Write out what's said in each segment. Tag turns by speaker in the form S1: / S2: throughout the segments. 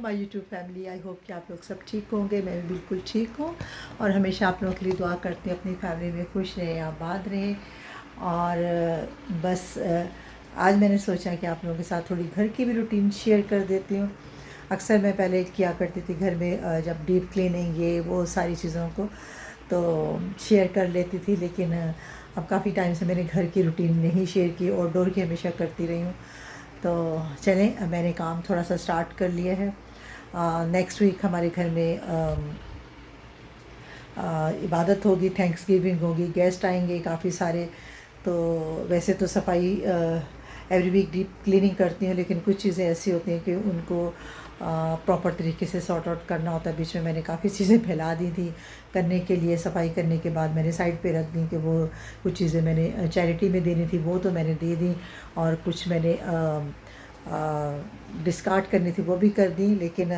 S1: My YouTube family. I hope कि आप लोग सब ठीक होंगे। मैं भी बिल्कुल ठीक हूँ और हमेशा आप लोगों के लिए दुआ करती हूँ अपनी फैमिली में खुश रहें, आबाद रहें। और बस आज मैंने सोचा कि आप लोगों के साथ थोड़ी घर की भी रूटीन शेयर कर देती हूँ। अक्सर मैं पहले किया करती थी घर में, जब डीप क्लीनिंग ये वो सारी चीज़ों को तो शेयर कर लेती थी, लेकिन अब काफ़ी टाइम से मैंने घर की रूटीन नहीं शेयर की, आउटडोर की हमेशा करती रही हूँ। तो चलें, मैंने काम थोड़ा सा स्टार्ट कर लिया है। नेक्स्ट वीक हमारे घर में इबादत होगी, थैंक्स गिविंग होगी, गेस्ट आएंगे काफ़ी सारे। तो वैसे तो सफाई एवरी वीक डीप क्लीनिंग करती हूँ, लेकिन कुछ चीज़ें ऐसी होती हैं कि उनको प्रॉपर तरीके से सॉर्ट आउट करना होता है। बीच में मैंने काफ़ी चीज़ें फैला दी थी करने के लिए, सफाई करने के बाद मैंने साइड पे रख दी कि वो कुछ चीज़ें मैंने चैरिटी में देनी थी वो तो मैंने दे दी, और कुछ मैंने डिस्कार्ड करनी थी वो भी कर दी, लेकिन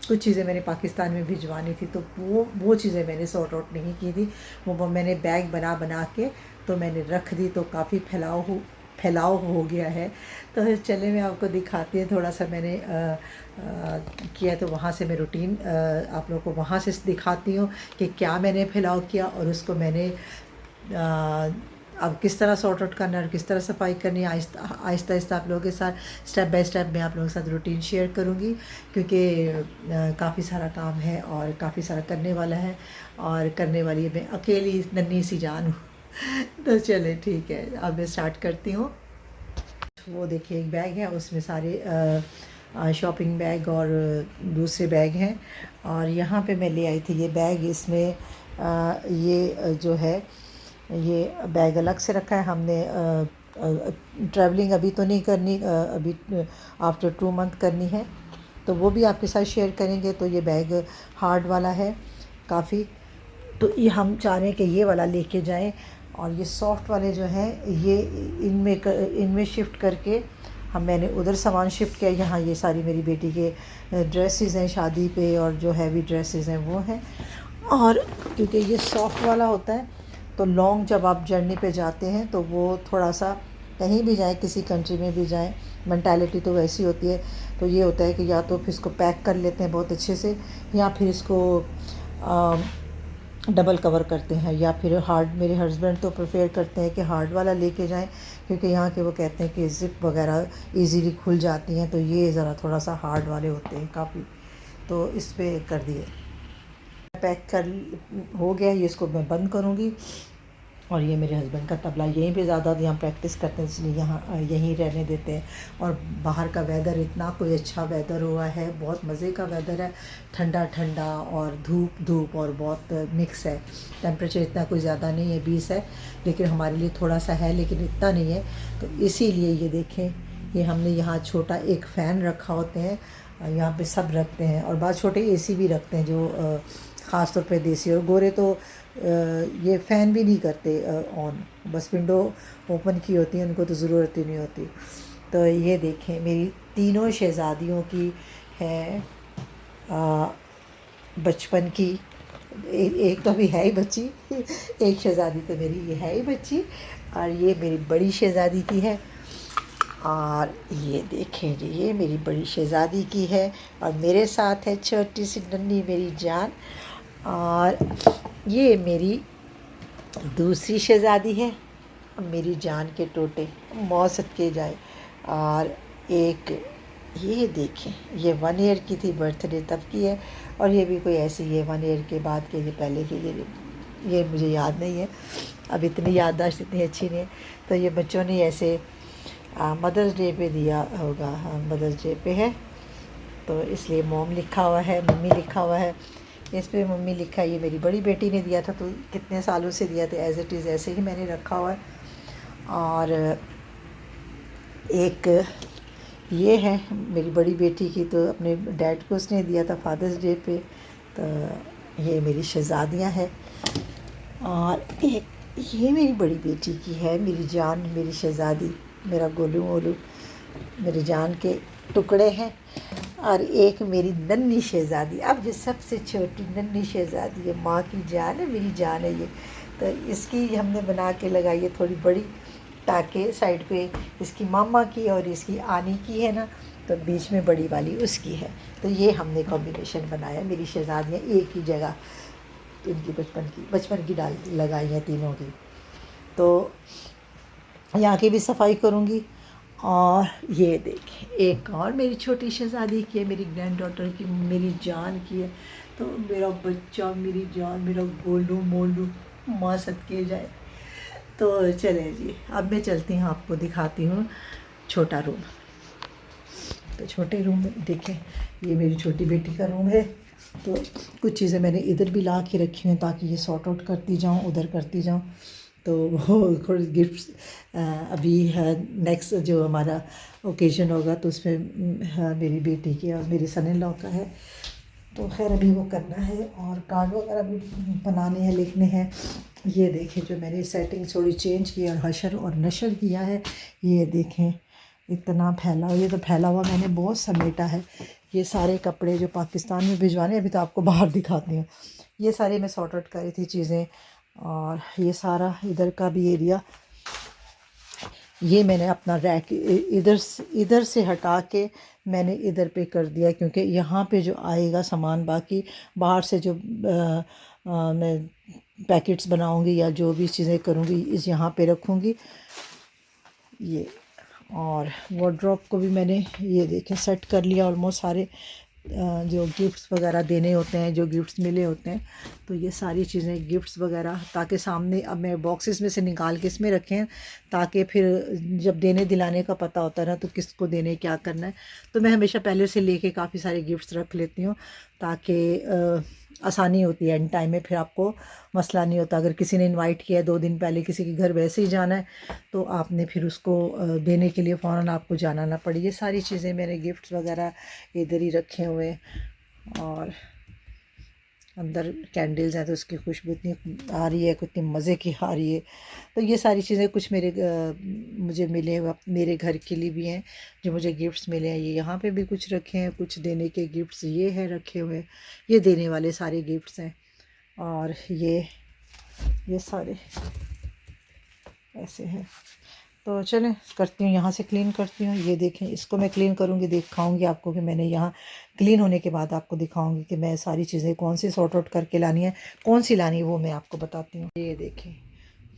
S1: कुछ चीज़ें मैंने पाकिस्तान में भिजवानी थी तो वो चीज़ें मैंने सॉर्ट आउट नहीं की थी। वो मैंने बैग बना के तो मैंने रख दी, तो काफ़ी फैलाव हो गया है। तो चले मैं आपको दिखाती हूँ, थोड़ा सा मैंने किया, तो वहाँ से मैं रूटीन आप लोगों को वहाँ से दिखाती हूँ कि क्या मैंने फैलाव किया और उसको मैंने अब किस तरह सॉर्ट आउट करना है और किस तरह सफाई करनी है। आहिस्ता आहिस्ता आप लोगों के साथ स्टेप बाय स्टेप मैं आप लोगों के साथ रूटीन शेयर करूँगी, क्योंकि काफ़ी सारा काम है और काफ़ी सारा करने वाला है, और करने वाली मैं अकेली नन्ही सी जान हूँ। तो चले ठीक है, अब मैं स्टार्ट करती हूँ। वो देखिए एक बैग है, उसमें सारे शॉपिंग बैग और दूसरे बैग हैं। और यहाँ पे मैं ले आई थी ये बैग, इसमें ये जो है ये बैग अलग से रखा है। हमने ट्रैवलिंग अभी तो नहीं करनी, अभी आफ्टर 2 मंथ करनी है, तो वो भी आपके साथ शेयर करेंगे। तो ये बैग हार्ड वाला है काफ़ी, तो ये हम चाह रहे हैं कि ये वाला लेके जाएं, और ये सॉफ्ट वाले जो हैं ये इनमें शिफ्ट करके मैंने उधर सामान शिफ्ट किया। यहाँ ये सारी मेरी बेटी के ड्रेसेस हैं शादी पे, और जो हैवी ड्रेसेस हैं वो हैं। और क्योंकि ये सॉफ्ट वाला होता है तो लॉन्ग जब आप जर्नी पे जाते हैं तो वो थोड़ा सा, कहीं भी जाएं किसी कंट्री में भी जाएं, मेंटालिटी तो वैसी होती है। तो ये होता है कि या तो फिर इसको पैक कर लेते हैं बहुत अच्छे से, या फिर इसको डबल कवर करते हैं, या फिर हार्ड। मेरे हस्बैंड तो प्रेफर करते हैं कि हार्ड वाला लेके जाएं, क्योंकि यहाँ के वो कहते हैं कि ज़िप वगैरह इजीली खुल जाती हैं, तो ये ज़रा थोड़ा सा हार्ड वाले होते हैं काफ़ी। तो इस पर कर दिए, पैक कर हो गया। ये इसको मैं बंद करूँगी। और ये मेरे हस्बैंड का तबला यहीं पे ज़्यादा यहाँ प्रैक्टिस करते हैं, इसलिए यहाँ यहीं रहने देते हैं। और बाहर का वेदर इतना कोई अच्छा वेदर हुआ है, बहुत मज़े का वेदर है, ठंडा ठंडा और धूप और बहुत मिक्स है। टेम्परेचर इतना कोई ज़्यादा नहीं है, 20 है, लेकिन हमारे लिए थोड़ा सा है, लेकिन इतना नहीं है। तो इसीलिए ये देखें, ये हमने यहाँ छोटा एक फ़ैन रखा होते हैं, यहाँ पे सब रखते हैं, और बहुत छोटे एसी भी रखते हैं जो ख़ास तौर पे देसी। और गोरे तो ये फ़ैन भी नहीं करते ऑन, बस विंडो ओपन की होती है, उनको तो ज़रूरत ही नहीं होती। तो ये देखें मेरी तीनों शहज़ादियों की है बचपन की, एक तो अभी है ही बच्ची, एक शहज़ादी तो मेरी ये है ही बच्ची, और ये मेरी बड़ी शहज़ादी की है। और ये देखें जी, ये मेरी बड़ी शहज़ादी की है, और मेरे साथ है छोटी सी नन्ही मेरी जान। और ये मेरी दूसरी शहज़ादी है, मेरी जान के टोटे, मौसत के जाए। और एक ये देखें, ये 1 ईयर की थी, बर्थडे तब की है, और ये भी कोई ऐसी है 1 ईयर के बाद के, ये पहले की, ये मुझे याद नहीं है, अब इतनी याददाश्त इतनी अच्छी नहीं है। तो ये बच्चों ने ऐसे मदर्स डे पे दिया होगा, हाँ मदर्स डे पे है, तो इसलिए मॉम लिखा हुआ है, मम्मी लिखा हुआ है, इस पे मम्मी लिखा है। ये मेरी बड़ी बेटी ने दिया था, तो कितने सालों से दिया था, एज़ इट इज़ ऐसे ही मैंने रखा हुआ है। और एक ये है मेरी बड़ी बेटी की, तो अपने डैड को उसने दिया था फादर्स डे पे। तो ये मेरी शहज़ादियाँ हैं। और एक ये मेरी बड़ी बेटी की है, मेरी जान, मेरी शहज़ादी, मेरा गोलू वोलू, मेरी जान के टुकड़े हैं। और एक मेरी नन्ही शहज़ादी, अब जो सबसे छोटी नन्ही शहज़ादी है, माँ की जान है, मेरी जान है ये। तो इसकी हमने बना के लगाई है थोड़ी बड़ी, ताकि साइड पे इसकी मामा की और इसकी आनी की है ना, तो बीच में बड़ी वाली उसकी है। तो ये हमने कॉम्बिनेशन बनाया, मेरी शहज़ादियाँ एक ही जगह, तो इनकी बचपन की डाल लगाई हैं तीनों की। तो यहाँ की भी सफाई करूँगी। और ये देखें एक और मेरी छोटी शहज़ादी की है, मेरी ग्रैंड डॉटर की, मेरी जान की है। तो मेरा बच्चा, मेरी जान, मेरा गोलू मोलू, माँ सदके जाए। तो चले जी, अब मैं चलती हूँ, आपको दिखाती हूँ छोटा रूम। तो छोटे रूम में देखें, ये मेरी छोटी बेटी का रूम है। तो कुछ चीज़ें मैंने इधर भी ला के रखी हैं ताकि ये सॉर्ट आउट करती जाऊँ, उधर करती जाऊँ। तो वो थोड़े गिफ्ट्स अभी है, नेक्स्ट जो हमारा ओकेजन होगा तो उसमें मेरी बेटी के और मेरे सन इन लॉ का है। तो खैर अभी वो करना है और कार्ड वगैरह भी बनाने हैं, लिखने हैं। ये देखें जो मैंने सेटिंग थोड़ी चेंज की और हशर और नशर किया है। ये देखें इतना फैला, ये तो फैला हुआ मैंने बहुत समेटा है। ये सारे कपड़े जो पाकिस्तान में भिजवाने, अभी तो आपको बाहर दिखाती हूँ। ये सारे मैं सॉर्ट आउट करी थी चीज़ें। और ये सारा इधर का भी एरिया, ये मैंने अपना रैक इधर से हटा के मैंने इधर पे कर दिया, क्योंकि यहाँ पे जो आएगा सामान बाकी बाहर से जो मैं पैकेट्स बनाऊँगी या जो भी चीज़ें करूँगी इस यहाँ पे रखूँगी। ये और वार्डरोब को भी मैंने ये देखें सेट कर लिया ऑलमोस्ट सारे। जो गिफ्ट्स वगैरह देने होते हैं, जो गिफ्ट्स मिले होते हैं, तो ये सारी चीज़ें गिफ्ट्स वगैरह ताकि सामने अब मैं बॉक्सेस में से निकाल के इसमें रखें, ताकि फिर जब देने दिलाने का पता होता है ना तो किसको देने क्या करना है। तो मैं हमेशा पहले से लेके काफ़ी सारे गिफ्ट्स रख लेती हूँ ताकि आसानी होती है एंड टाइम में, फिर आपको मसला नहीं होता। अगर किसी ने इनवाइट किया है 2 दिन पहले, किसी के घर वैसे ही जाना है, तो आपने फिर उसको देने के लिए फ़ौरन आपको जाना ना पड़े। ये सारी चीज़ें मैंने गिफ्ट्स वगैरह इधर ही रखे हुए। और अंदर कैंडल्स हैं तो उसकी खुशबू इतनी आ रही है, कितनी मज़े की आ रही है। तो ये सारी चीज़ें कुछ मुझे मिले मेरे घर के लिए भी हैं, जो मुझे गिफ्ट्स मिले हैं। ये यहाँ पे भी कुछ रखे हैं, कुछ देने के गिफ्ट्स ये हैं रखे हुए, ये देने वाले सारे गिफ्ट्स हैं। और ये सारे ऐसे हैं। तो चलें करती हूँ, यहाँ से क्लीन करती हूँ। ये देखें, इसको मैं क्लीन करूँगी, दिखाऊँगी आपको कि मैंने यहाँ क्लीन होने के बाद आपको दिखाऊँगी कि मैं सारी चीज़ें कौन सी सॉर्ट आउट करके लानी है, कौन सी लानी है वो मैं आपको बताती हूँ। ये देखें,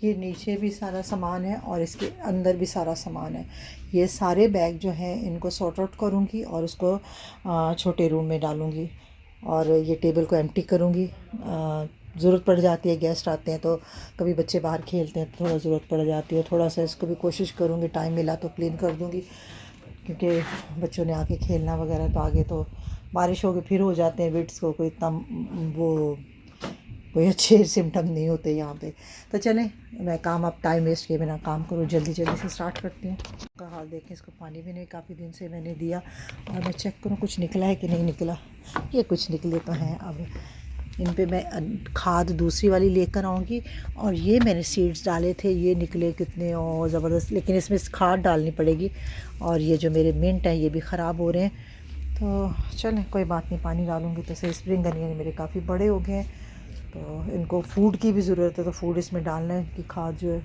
S1: ये नीचे भी सारा सामान है और इसके अंदर भी सारा सामान है। ये सारे बैग जो हैं इनको सॉर्ट आउट करूँगी और उसको छोटे रूम में डालूँगी। और ये टेबल को एम्प्टी करूँगी। ज़रूरत पड़ जाती है, गेस्ट आते हैं तो कभी बच्चे बाहर खेलते हैं तो थोड़ा ज़रूरत पड़ जाती है, थोड़ा सा इसको भी कोशिश करूँगी टाइम मिला तो क्लीन कर दूँगी, क्योंकि बच्चों ने आके खेलना वगैरह तो आगे तो बारिश होगी फिर हो जाते हैं विड्स को, कोई इतना वो कोई अच्छे सिम्टम नहीं होते यहाँ पे। तो चलें मैं काम अब टाइम वेस्ट किए बिना काम करूँ, जल्दी से स्टार्ट करती हूँ। का हाल देखें, इसको पानी भी नहीं काफ़ी दिन से मैंने दिया, और मैं चेक करूँ कुछ निकला है कि नहीं निकला। ये कुछ निकले तो हैं। अब इन पे मैं खाद दूसरी वाली लेकर आऊँगी। और ये मैंने सीड्स डाले थे, ये निकले कितने और ज़बरदस्त, लेकिन इसमें खाद डालनी पड़ेगी। और ये जो मेरे मिंट हैं ये भी ख़राब हो रहे हैं। तो चलें कोई बात नहीं, पानी डालूँगी तो सही। स्प्रिंग अनियन मेरे काफ़ी बड़े हो गए हैं, तो इनको फूड की भी ज़रूरत है, तो फूड इसमें डालना है कि खाद जो है।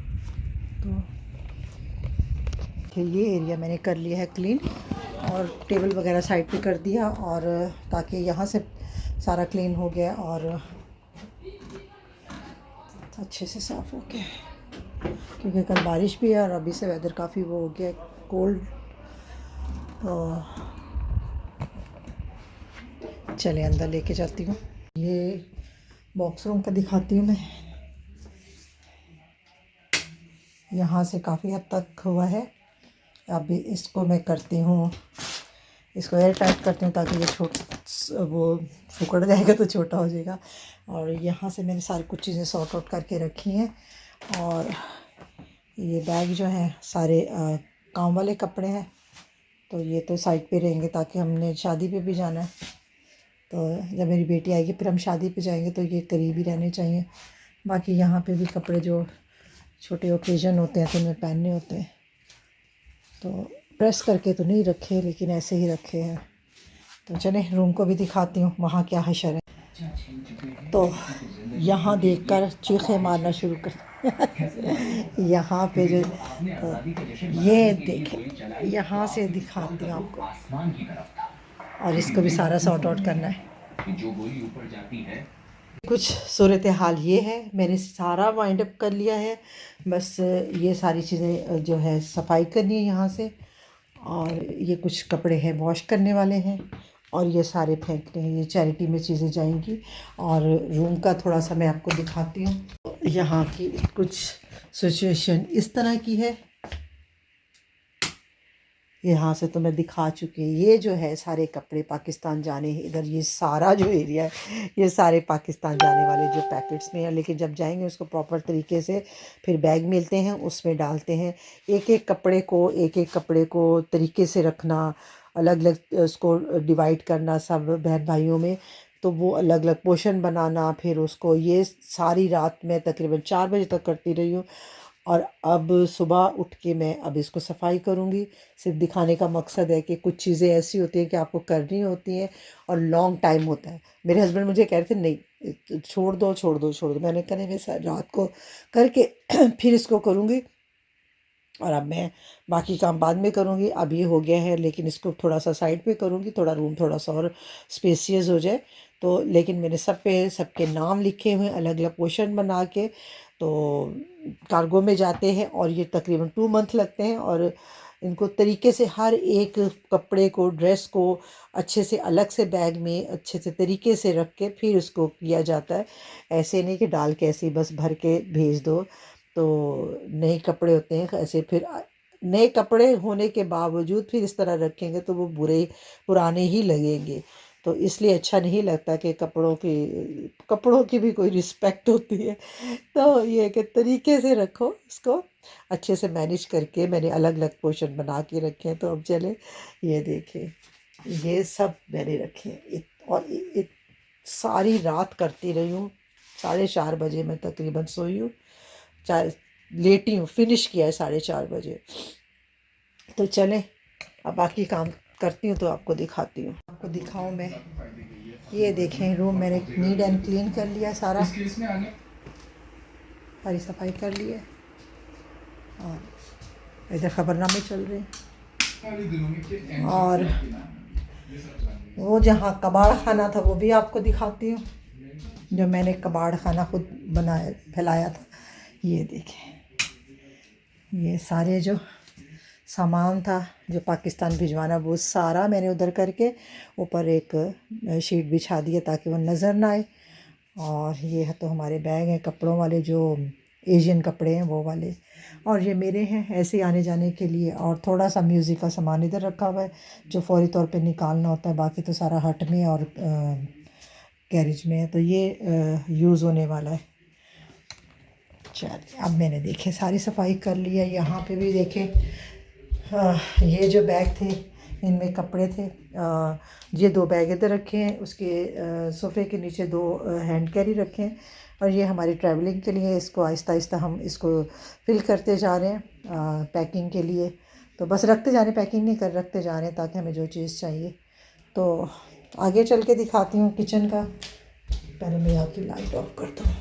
S1: तो ये एरिया मैंने कर लिया है क्लीन, और टेबल वगैरह साइड पे कर दिया, और ताकि यहाँ से सारा क्लीन हो गया और अच्छे से साफ़ हो गया, क्योंकि कल बारिश भी है और अभी से वेदर काफ़ी वो हो गया कोल्ड। तो चले अंदर लेके जाती हूँ। ये बॉक्स रूम का दिखाती हूँ मैं। यहाँ से काफ़ी हद तक हुआ है। अभी इसको मैं करती हूँ, इसको एयर टाइट करती हूँ ताकि ये वो सिकुड़ जाएगा तो छोटा हो जाएगा। और यहाँ से मैंने सारी कुछ चीज़ें सॉर्ट आउट करके रखी हैं। और ये बैग जो हैं सारे काम वाले कपड़े हैं, तो ये तो साइड पे रहेंगे ताकि हमने शादी पे भी जाना है। तो जब मेरी बेटी आएगी फिर हम शादी पे जाएंगे, तो ये करीब ही रहने चाहिए। बाकी यहाँ पे भी कपड़े जो छोटे ओकेजन होते हैं तो उनमें पहनने होते हैं, तो प्रेस करके तो नहीं रखे, लेकिन ऐसे ही रखे हैं। तो चलें रूम को भी दिखाती हूँ वहाँ क्या हशर है। तो यहाँ देखकर चीखें मारना शुरू कर यहाँ पे जो ये देखें, यहाँ से दिखाती हूँ आपको, और इसको भी सारा सॉर्ट आउट करना है। कुछ सूरत हाल ये है, मैंने सारा वाइंड अप कर लिया है, बस ये सारी चीज़ें जो है सफाई करनी है यहाँ से, और ये कुछ कपड़े हैं वॉश करने वाले हैं, और ये सारे फेंकने हैं, ये चैरिटी में चीज़ें जाएंगी। और रूम का थोड़ा सा मैं आपको दिखाती हूँ। यहाँ की कुछ सिचुएशन इस तरह की है, यहाँ से तो मैं दिखा चुकी हूँ। ये जो है सारे कपड़े पाकिस्तान जाने हैं, इधर ये सारा जो एरिया है ये सारे पाकिस्तान जाने वाले जो पैकेट्स में है, लेकिन जब जाएंगे उसको प्रॉपर तरीके से फिर बैग मिलते हैं उसमें डालते हैं। एक एक कपड़े को तरीके से रखना, अलग अलग उसको डिवाइड करना सब बहन भाइयों में, तो वो अलग अलग पोर्शन बनाना, फिर उसको ये सारी रात मैं तकरीबन 4 बजे तक करती रही हूँ। और अब सुबह उठ के मैं अब इसको सफाई करूँगी। सिर्फ दिखाने का मकसद है कि कुछ चीज़ें ऐसी होती हैं कि आपको करनी होती हैं और लॉन्ग टाइम होता है। मेरे हस्बैंड मुझे कह रहे थे नहीं छोड़ दो। मैंने कहा नहीं, मैं रात को करके फिर इसको करूँगी, और अब मैं बाकी काम बाद में करूँगी। अब ये हो गया है, लेकिन इसको थोड़ा सा साइड पे करूँगी, थोड़ा रूम थोड़ा सा और स्पेसियस हो जाए तो। लेकिन मैंने सब पे सबके नाम लिखे हुए अलग अलग पोर्शन बना के, तो कार्गो में जाते हैं और ये तकरीबन 2 मंथ लगते हैं। और इनको तरीके से हर एक कपड़े को, ड्रेस को अच्छे से अलग से बैग में अच्छे से तरीके से रख के फिर उसको किया जाता है। ऐसे नहीं कि डाल के ऐसे बस भर के भेज दो। तो नए कपड़े होते हैं ऐसे, फिर नए कपड़े होने के बावजूद फिर इस तरह रखेंगे तो वो पुराने ही लगेंगे। तो इसलिए अच्छा नहीं लगता कि कपड़ों की भी कोई रिस्पेक्ट होती है। तो ये कि तरीके से रखो इसको, अच्छे से मैनेज करके मैंने अलग अलग पोर्शन बना के रखे हैं। तो अब चले ये देखें, ये सब मैंने रखे हैं। और सारी रात करती रही हूँ, 4:30 बजे मैं तकरीबन सोई हूँ, लेटी हूँ, फिनिश किया है 4:30 बजे। तो चलें अब बाकी काम करती हूँ तो आपको दिखाती हूँ। आपको दिखाऊँ मैं, ये देखें रूम मैंने नीट एंड क्लीन कर लिया, सारी सफाई कर ली है। और इधर ख़बरनामे चल रहे हैं, और वो जहाँ कबाड़ खाना था वो भी आपको दिखाती हूँ, जो मैंने कबाड़ खाना खुद फैलाया था। ये देखें, ये सारे जो सामान था जो पाकिस्तान भिजवाना, वो सारा मैंने उधर करके ऊपर एक शीट बिछा दिया ताकि वो नज़र ना आए। और ये है तो हमारे बैग हैं कपड़ों वाले, जो एशियन कपड़े हैं वो वाले, और ये मेरे हैं ऐसे आने जाने के लिए। और थोड़ा सा म्यूज़िक का सामान इधर रखा हुआ है जो फौरी तौर पे निकालना होता है, बाकी तो सारा हट में और गैरेज में है, तो ये यूज़ होने वाला है। चलिए अब मैंने देखे सारी सफाई कर ली है। यहाँ पे भी देखे, ये जो बैग थे इनमें कपड़े थे। ये 2 बैग इधर रखे हैं, उसके सोफ़े के नीचे 2 हैंड कैरी रखे हैं, और ये हमारी ट्रैवलिंग के लिए। इसको आहिस्ता आहिस्ता हम इसको फिल करते जा रहे हैं पैकिंग के लिए। तो बस रखते जा रहे हैं, पैकिंग नहीं कर, रखते जा रहे हैं ताकि हमें जो चीज़ चाहिए। तो आगे चल के दिखाती हूँ किचन का। पहले मैं यहाँ की लाइट ऑफ करता हूँ।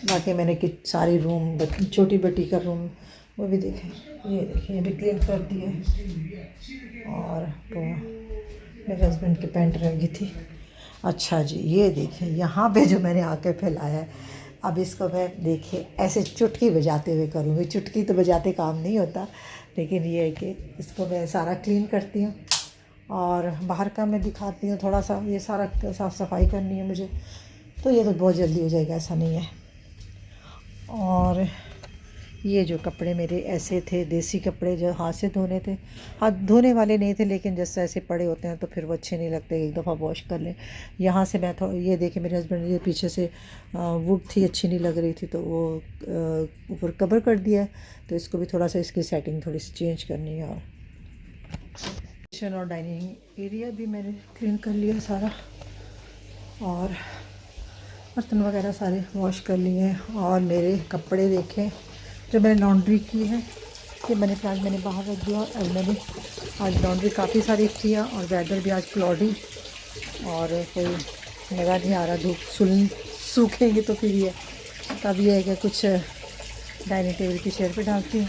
S1: बाकी मैंने कि सारी रूम, छोटी बेटी का रूम वो भी देखें, ये देखें, ये भी क्लीन कर दिए। और तो मेरे हस्बैंड की पैंट रह गई थी। अच्छा जी, ये देखें यहाँ पे जो मैंने आके फैलाया है, अब इसको मैं देखिए ऐसे चुटकी बजाते हुए करूँगी। चुटकी तो बजाते काम नहीं होता, लेकिन ये है कि इसको मैं सारा क्लीन करती हूँ। और बाहर का मैं दिखाती हूँ थोड़ा सा, ये सारा साफ़ सफाई करनी है मुझे, तो ये तो बहुत जल्दी हो जाएगा, ऐसा नहीं है। और ये जो कपड़े मेरे ऐसे थे, देसी कपड़े जो हाथ से धोने थे, हाथ धोने वाले नहीं थे, लेकिन जैसे ऐसे पड़े होते हैं तो फिर वो अच्छे नहीं लगते, एक दफ़ा वॉश कर लें। यहाँ से मैं ये देखे मेरे हस्बैंड ये पीछे से वुड थी, अच्छी नहीं लग रही थी, तो वो ऊपर कवर कर दिया। तो इसको भी थोड़ा सा, इसकी सेटिंग थोड़ी सी चेंज करनी है। और किचन और डाइनिंग एरिया भी मैंने क्लीन कर लिया सारा, और बर्तन वगैरह सारे वॉश कर लिए हैं। और मेरे कपड़े देखें जो मैंने लॉन्ड्री की है, ये मनी प्लांट मैंने बाहर रख दिया और मैंने आज लॉन्ड्री काफ़ी सारी किया और वेदर भी आज क्लॉडी और कोई मज़ा नहीं आ रहा, धूप सूखेंगे तो फिर ये तब ये है कि कुछ डाइनिंग टेबल की चेयर पे डालती हूँ।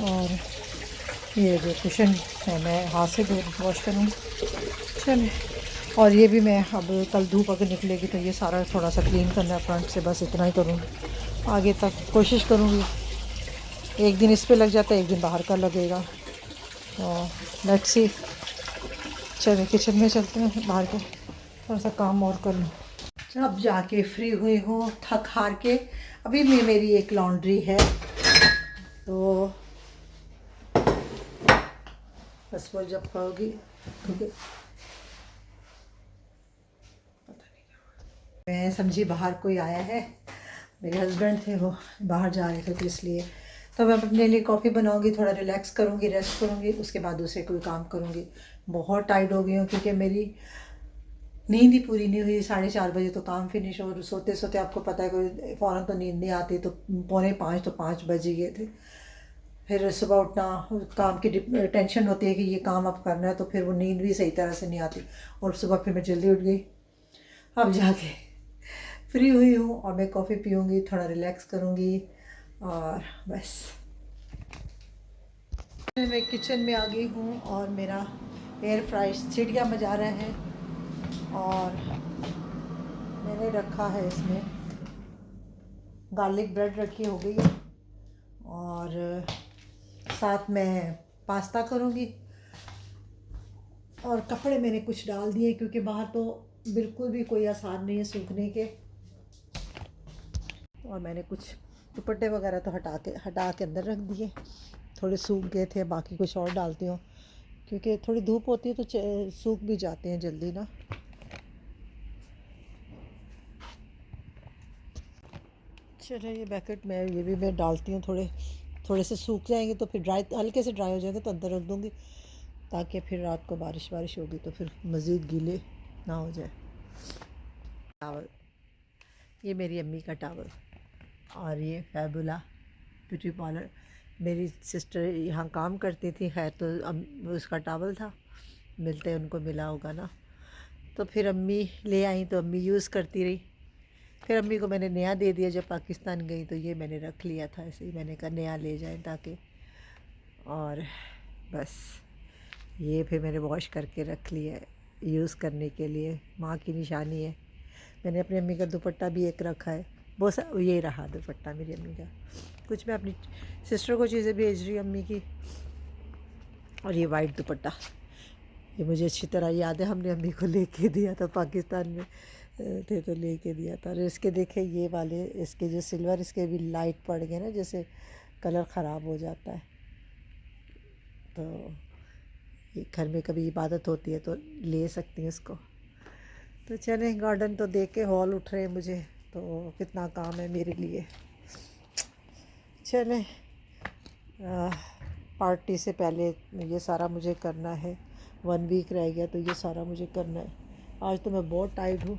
S1: और ये जो कुशन है मैं हाथ से वॉश करूँगी। चले, और ये भी मैं अब कल धूप अगर निकलेगी तो ये सारा थोड़ा सा क्लीन करना है फ्रंट से, बस इतना ही करूँगी। आगे तक कोशिश करूँगी, एक दिन इस पे लग जाता है, एक दिन बाहर का लगेगा। और लेट्स सी। चलो किचन में चलते हैं, बाहर के थोड़ा सा काम और कर लूँ। अब जाके फ्री हुई हूँ थक हार के। अभी भी मेरी एक लॉन्ड्री है तो बस वो जब होगी क्योंकि मैं समझी बाहर कोई आया है, मेरे हस्बैंड थे वो बाहर जा रहे थे तो इसलिए। तो मैं अपने लिए कॉफ़ी बनाऊंगी, थोड़ा रिलैक्स करूंगी, रेस्ट करूंगी, उसके बाद दूसरे कोई काम करूंगी। बहुत टाइट हो गई हूँ क्योंकि मेरी नींद ही पूरी नहीं हुई। 4:30 बजे तो काम फिनिश हो, सोते सोते आपको पता है कोई फ़ौरन तो नींद नहीं आती, तो 4:45 तो 5 बज ही गए थे। फिर सुबह उठना, काम की टेंशन होती है कि ये काम अब करना है, तो फिर वो नींद भी सही तरह से नहीं आती। और सुबह फिर मैं जल्दी उठ गई। अब जाके फ्री हुई हूँ और मैं कॉफ़ी पीऊँगी, थोड़ा रिलैक्स करूँगी और बस। मैं किचन में आ गई हूँ और मेरा एयर फ्राई सीटियाँ बजा रहा है और मैंने रखा है इसमें गार्लिक ब्रेड रखी हो गई है और साथ में पास्ता करूँगी। और कपड़े मैंने कुछ डाल दिए क्योंकि बाहर तो बिल्कुल भी कोई आसार नहीं है सूखने के। और मैंने कुछ दुपट्टे वगैरह तो हटा के अंदर रख दिए, थोड़े सूख गए थे, बाकी कुछ और डालती हूँ क्योंकि थोड़ी धूप होती है तो सूख भी जाते हैं जल्दी ना। चलो ये पैकेट में ये भी मैं डालती हूँ, थोड़े से सूख जाएंगे तो फिर ड्राई, हल्के से ड्राई हो जाएंगे तो अंदर रख दूँगी ताकि फिर रात को बारिश होगी तो फिर मज़ीद गीले ना हो जाए। टावल, ये मेरी अम्मी का टावल और ये फैबुला ब्यूटी पार्लर, मेरी सिस्टर यहाँ काम करती थी, खैर तो उसका टावल था, मिलते उनको मिला होगा ना। तो फिर अम्मी ले आई तो अम्मी यूज़ करती रही, फिर अम्मी को मैंने नया दे दिया जब पाकिस्तान गई, तो ये मैंने रख लिया था ऐसे ही, मैंने कहा नया ले जाएं ताकि। और बस ये फिर मैंने वॉश करके रख लिया है यूज़ करने के लिए, माँ की निशानी है। मैंने अपनी अम्मी का दुपट्टा भी एक रखा है, वो ये रहा दुपट्टा मेरी अम्मी का। कुछ मैं अपनी सिस्टर को चीज़ें भेज रही अम्मी की। और ये वाइट दुपट्टा, ये मुझे अच्छी तरह याद है, हमने अम्मी को लेके दिया था, पाकिस्तान में थे तो लेके दिया था। और इसके देखे ये वाले, इसके जो सिल्वर, इसके भी लाइट पड़ गए ना, जैसे कलर ख़राब हो जाता है, तो ये घर में कभी इबादत होती है तो ले सकती हैं इसको। तो चलें, गार्डन तो देख के हॉल उठ रहे हैं मुझे, तो कितना काम है मेरे लिए। चलें, पार्टी से पहले ये सारा मुझे करना है, 1 वीक रह गया तो ये सारा मुझे करना है। आज तो मैं बहुत टाइट हूँ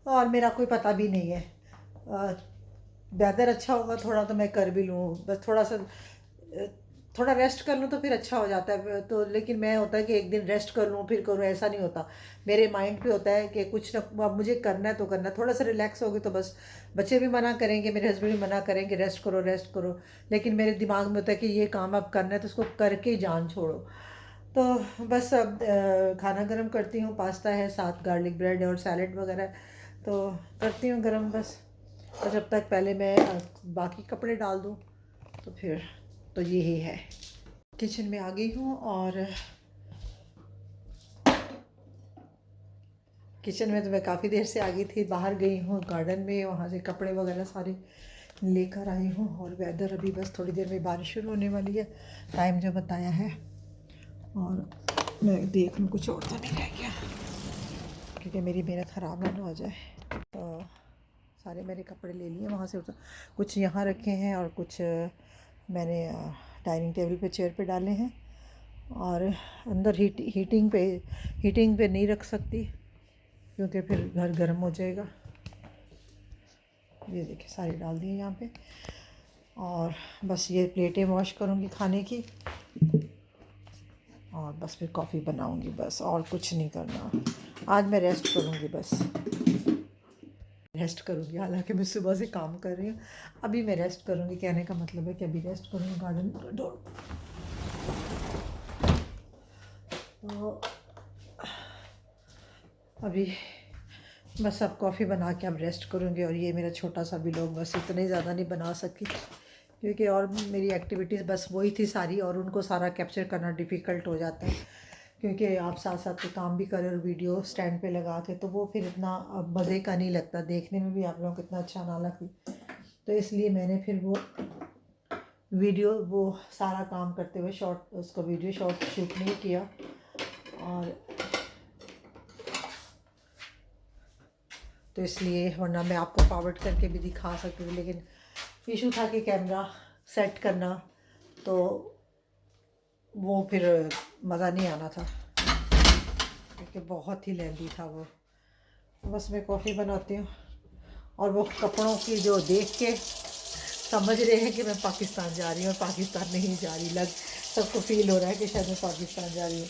S1: और मेरा कोई पता भी नहीं है। वेदर अच्छा होगा थोड़ा तो मैं कर भी लूँ, बस थोड़ा रेस्ट कर लूँ तो फिर अच्छा हो जाता है। तो लेकिन मैं होता है कि एक दिन रेस्ट कर लूँ फिर करूँ, ऐसा नहीं होता। मेरे माइंड पे होता है कि कुछ ना, अब मुझे करना है तो करना है। थोड़ा सा रिलैक्स हो गई तो बस, बच्चे भी मना करेंगे, मेरे हस्बैंड भी मना करेंगे रेस्ट करो रेस्ट करो, लेकिन मेरे दिमाग में होता है कि ये काम अब करना है तो उसको करके ही जान छोड़ो। तो बस अब खाना गर्म करती हूँ, पास्ता है, साथ गार्लिक ब्रेड और सैलड वगैरह तो करती हूँ गर्म बस। और जब तक पहले मैं बाकी कपड़े डाल दूँ तो फिर तो यही है। किचन में आ गई हूँ और किचन में तो मैं काफ़ी देर से आ गई थी, बाहर गई हूँ गार्डन में, वहाँ से कपड़े वगैरह सारे लेकर आई हूँ। और वेदर अभी बस थोड़ी देर में बारिश शुरू होने वाली है, टाइम जो बताया है। और मैं देख लूँ कुछ और तो नहीं रह गया क्योंकि मेरी मेहनत ख़राब ना हो जाए। तो सारे मैंने कपड़े ले लिए वहाँ से, कुछ यहाँ रखे हैं और कुछ मैंने डाइनिंग टेबल पे चेयर पे डाले हैं। और अंदर हीटिंग पे नहीं रख सकती क्योंकि फिर घर गर्म हो जाएगा। ये देखिए सारे डाल दिए यहाँ पे। और बस ये प्लेटें वॉश करूँगी खाने की, और बस फिर कॉफ़ी बनाऊँगी, बस और कुछ नहीं करना। आज मैं रेस्ट करूँगी, बस रेस्ट करूँगी। हालांकि मैं सुबह से काम कर रही हूँ, अभी मैं रेस्ट करूँगी। कहने का मतलब है कि अभी रेस्ट करूँगी। गार्डन डोर तो अभी बस अब कॉफ़ी बना के अब रेस्ट करूँगी। और ये मेरा छोटा सा व्लॉग, बस इतने ज़्यादा नहीं बना सकी क्योंकि और मेरी एक्टिविटीज़ बस वही थी सारी, और उनको सारा कैप्चर करना डिफ़िकल्ट हो जाता है क्योंकि आप साथ साथ के काम भी करें और वीडियो स्टैंड पे लगा के, तो वो फिर इतना मज़े का नहीं लगता, देखने में भी आप लोगों को इतना अच्छा ना लगे। तो इसलिए मैंने फिर वो वीडियो, वो सारा काम करते हुए शॉर्ट, उसको वीडियो शॉर्ट शूट नहीं किया। और तो इसलिए, वरना मैं आपको फॉरवर्ड करके भी दिखा सकती थी, लेकिन इशू था कि कैमरा सेट करना, तो वो फिर मज़ा नहीं आना था क्योंकि बहुत ही लेंदी था वो। बस मैं कॉफ़ी बनाती हूँ, और वो कपड़ों की जो देख के समझ रहे हैं कि मैं पाकिस्तान जा रही हूँ, और पाकिस्तान नहीं जा रही। सबको फील हो रहा है कि शायद मैं पाकिस्तान जा रही हूँ,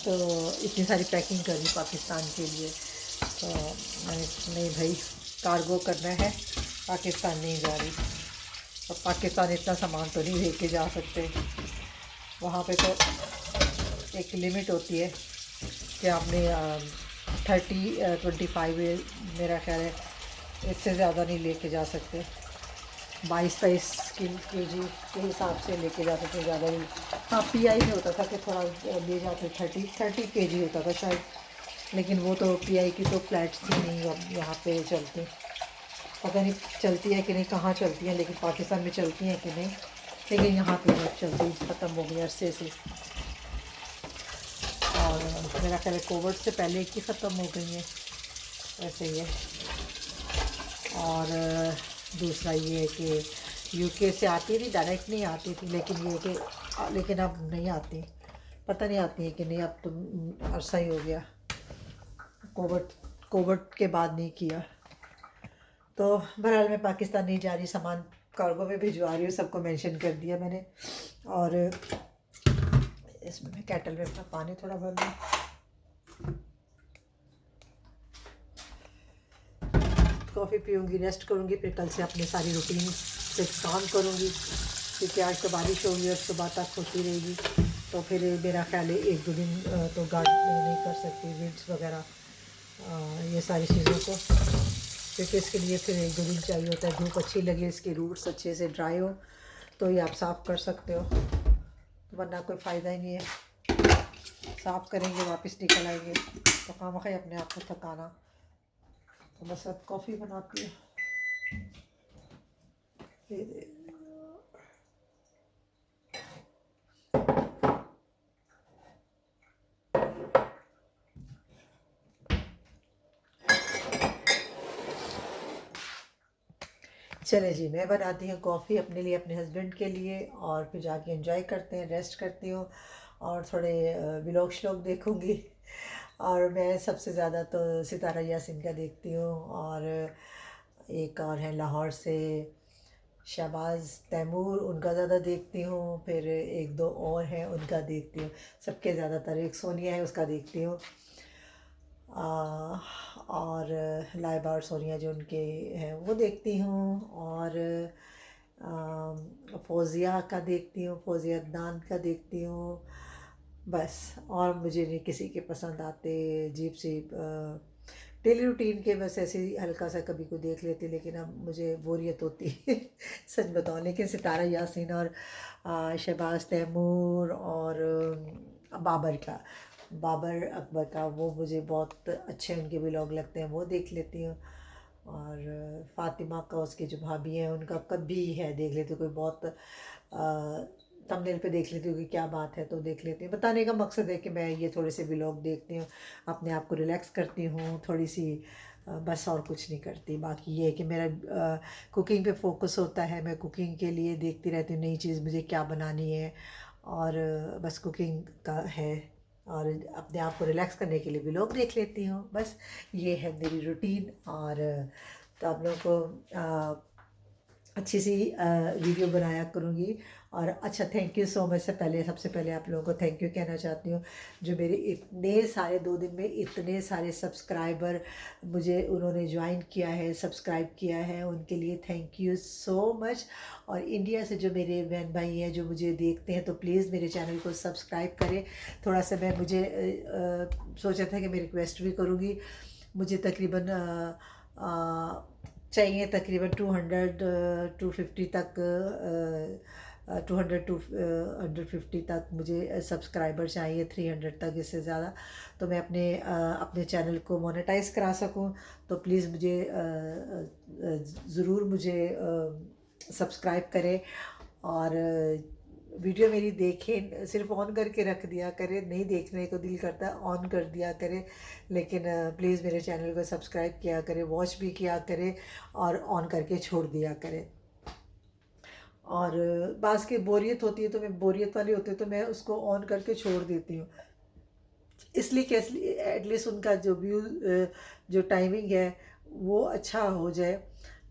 S1: तो इतनी सारी पैकिंग कर रही पाकिस्तान के लिए। तो मैंने, नहीं भाई, कार्गो करना है, पाकिस्तान नहीं जा रही। और पाकिस्तान इतना सामान तो नहीं लेके जा सकते, वहाँ पे तो एक लिमिट होती है कि आपने 25 मेरा ख्याल है, इससे ज़्यादा नहीं लेके जा सकते। 22-23 केजी के हिसाब से लेके जाते थे, ज़्यादा नहीं। हाँ, पीआई में होता था कि थोड़ा ले जाते, 30 केजी होता था शायद, लेकिन वो तो पीआई की तो फ्लैट्स थी नहीं अब यहाँ पे चलती। पता नहीं चलती है कि नहीं, कहाँ चलती है, लेकिन पाकिस्तान में चलती हैं कि नहीं, लेकिन यहाँ पे नहीं चलती, ख़त्म हो गई अरसे से। और मेरा ख्याल है कोविड से पहले की ख़त्म हो गई है, ऐसे ही है। और दूसरा ये है कि यूके से आती थी, डायरेक्ट नहीं आती थी, लेकिन ये कि लेकिन अब नहीं आती, पता नहीं आती है कि नहीं, अब तो अरसा ही हो गया, कोविड के बाद नहीं किया। तो बहरहाल मैं पाकिस्तान नहीं जा रही, सामान कार्गो में भिजवा रही हूँ, सबको मेंशन कर दिया मैंने। और इसमें मैं केटल में अपना पानी थोड़ा भर लूँ। कॉफ़ी पीऊँगी, रेस्ट करूँगी, फिर कल से अपनी सारी रूटीन पे काम करूँगी क्योंकि आज तो बारिश होगी और सुबह तक होती रहेगी। तो फिर मेरा ख्याल है 1-2 दिन तो गार्डन नहीं कर सकती, वीड्स वगैरह ये सारी चीज़ों को, क्योंकि इसके लिए फिर 1-2 दिन चाहिए होता है। धूप अच्छी लगे, इसके रूट्स अच्छे से ड्राई हो, तो ये आप साफ़ कर सकते हो, वरना कोई फ़ायदा ही नहीं है। साफ़ करेंगे वापस निकल आएंगे, तो खामखा अपने आप को थकाना। तो बस अब कॉफ़ी बनाती हूँ। चले जी, मैं बनाती हूँ कॉफ़ी अपने लिए, अपने हस्बैंड के लिए, और फिर जाके एंजॉय करते हैं, रेस्ट करती हूँ, और थोड़े व्लॉग श्लॉग देखूँगी। और मैं सबसे ज़्यादा तो सितारा यासीन का देखती हूँ, और एक और है लाहौर से शहबाज तैमूर, उनका ज़्यादा देखती हूँ। फिर 1-2 और हैं, उनका देखती हूँ। सबके ज़्यादातर, एक सोनिया है, उसका देखती हूँ। और लाइबा और सोनिया जो उनके हैं वो देखती हूँ। और फौजिया का देखती हूँ, फौजिया अदनान का देखती हूँ, बस। और मुझे नहीं किसी के पसंद आते, अजीब सी डेली रूटीन के, बस ऐसे ही हल्का सा कभी को देख लेती, लेकिन अब मुझे बोरियत होती है सच बताऊँ। लेकिन सितारा यासीन और शहबाज तैमूर और बाबर अकबर का, वो मुझे बहुत अच्छे उनके व्लॉग लगते हैं, वो देख लेती हूँ। और फ़ातिमा का, उसकी जो भाभी हैं, उनका कभी है देख लेती हूँ, कोई बहुत थंबनेल पे देख लेती हूँ कि क्या बात है, तो देख लेती हूँ। बताने का मकसद है कि मैं ये थोड़े से व्लॉग देखती हूँ, अपने आप को रिलैक्स करती हूँ थोड़ी सी, बस और कुछ नहीं करती। बाकी ये है कि मेरा कुकिंग पे फोकस होता है, मैं कुकिंग के लिए देखती रहती हूँ नई चीज़ मुझे क्या बनानी है, और बस कुकिंग का है। और अपने आप को रिलैक्स करने के लिए व्लॉग देख लेती हूँ, बस ये है मेरी रूटीन। और तो आप लोगों को अच्छी सी वीडियो बनाया करूँगी। और अच्छा, थैंक यू सो मच। सबसे पहले आप लोगों को थैंक यू कहना चाहती हूँ, जो मेरे इतने सारे 2 दिन में इतने सारे सब्सक्राइबर मुझे उन्होंने ज्वाइन किया है, सब्सक्राइब किया है, उनके लिए थैंक यू सो मच। और इंडिया से जो मेरे बहन भाई हैं जो मुझे देखते हैं, तो प्लीज़ मेरे चैनल को सब्सक्राइब करें। थोड़ा सा मैं मुझे सोचा था कि मैं रिक्वेस्ट भी करूँगी। मुझे तकरीबन चाहिए तकरीबन 250 तक, 200 टू 150 तक मुझे सब्सक्राइबर चाहिए, 300 तक, इससे ज़्यादा तो मैं अपने चैनल को मोनेटाइज करा सकूं। तो प्लीज़ मुझे ज़रूर मुझे सब्सक्राइब करें। और वीडियो मेरी देखें, सिर्फ ऑन करके रख दिया करें, नहीं देखने को दिल करता ऑन कर दिया करें, लेकिन प्लीज़ मेरे चैनल को सब्सक्राइब किया करें, वॉच भी किया करें और ऑन करके छोड़ दिया करें। और बाज़ की बोरियत होती है, तो मैं बोरियत वाली होती है तो मैं उसको ऑन करके छोड़ देती हूँ, इसलिए कि एटलीस्ट उनका जो व्यू, जो टाइमिंग है वो अच्छा हो जाए,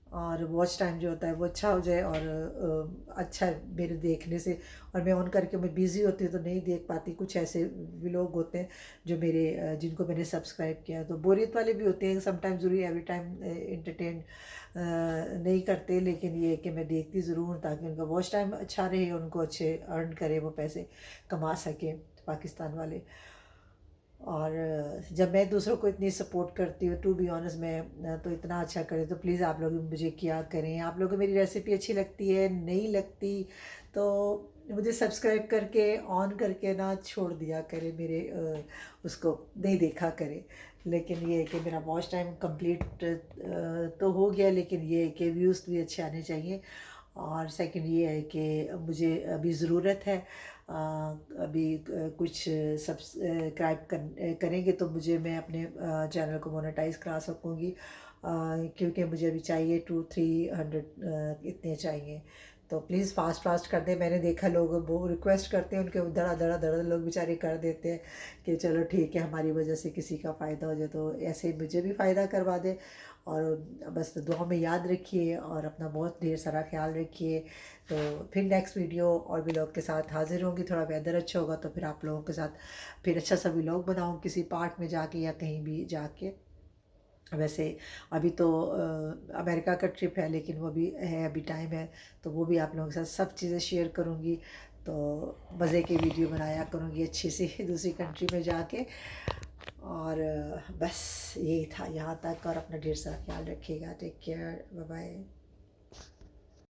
S1: और वॉच टाइम जो होता है वो अच्छा हो जाए, और अच्छा मेरे देखने से। और मैं ऑन करके मैं बिज़ी होती हूँ तो नहीं देख पाती। कुछ ऐसे भी लोग होते हैं जो जिनको मैंने सब्सक्राइब किया, तो बोरियत वाले भी होते हैं समटाइम, ज़रूरी एवरी टाइम इंटरटेन नहीं करते, लेकिन ये है कि मैं देखती ज़रूर हूँ ताकि उनका वॉच टाइम अच्छा रहे, उनको अच्छे अर्न करे, वो पैसे कमा सकें पाकिस्तान वाले। और जब मैं दूसरों को इतनी सपोर्ट करती हूँ, टू बी ऑनेस्ट, मैं तो इतना अच्छा करें, तो प्लीज़ आप लोग भी मुझे किया करें। आप लोगों को मेरी रेसिपी अच्छी लगती है, नहीं लगती तो मुझे सब्सक्राइब करके ऑन करके ना छोड़ दिया करें, मेरे उसको नहीं देखा करें। लेकिन ये है कि मेरा वॉच टाइम कंप्लीट तो हो गया, लेकिन ये है कि व्यूज़ भी अच्छे आने चाहिए। और सेकंड ये है कि मुझे अभी ज़रूरत है, अभी कुछ सब्सक्राइब करेंगे तो मैं अपने चैनल को मोनेटाइज करा सकूँगी, क्योंकि मुझे अभी चाहिए 200-300 इतने चाहिए। तो प्लीज़ फास्ट फास्ट कर दें। मैंने देखा लोग वो रिक्वेस्ट करते हैं, उनके धड़ा धड़ा धड़ा लोग बेचारे कर देते हैं कि चलो ठीक है, हमारी वजह से किसी का फ़ायदा हो जाए, तो ऐसे ही मुझे भी फ़ायदा करवा दे। और बस दुआ में याद रखिए और अपना बहुत ढेर सारा ख्याल रखिए। तो फिर नेक्स्ट वीडियो और व्लॉग के साथ हाजिर होंगी। थोड़ा वेदर अच्छा होगा तो फिर आप लोगों के साथ फिर अच्छा सा व्लॉग बनाऊँ, किसी पार्क में जाके या कहीं भी जाके। वैसे अभी तो अमेरिका का ट्रिप है, लेकिन वो भी है, अभी टाइम है, तो वो भी आप लोगों के साथ सब चीज़ें शेयर करूँगी। तो मज़े की वीडियो बनाया करूँगी अच्छी सी दूसरी कंट्री में जाके। और बस यही था यहाँ तक। और अपना ढेर सारा ख्याल रखिएगा। Take care, bye bye.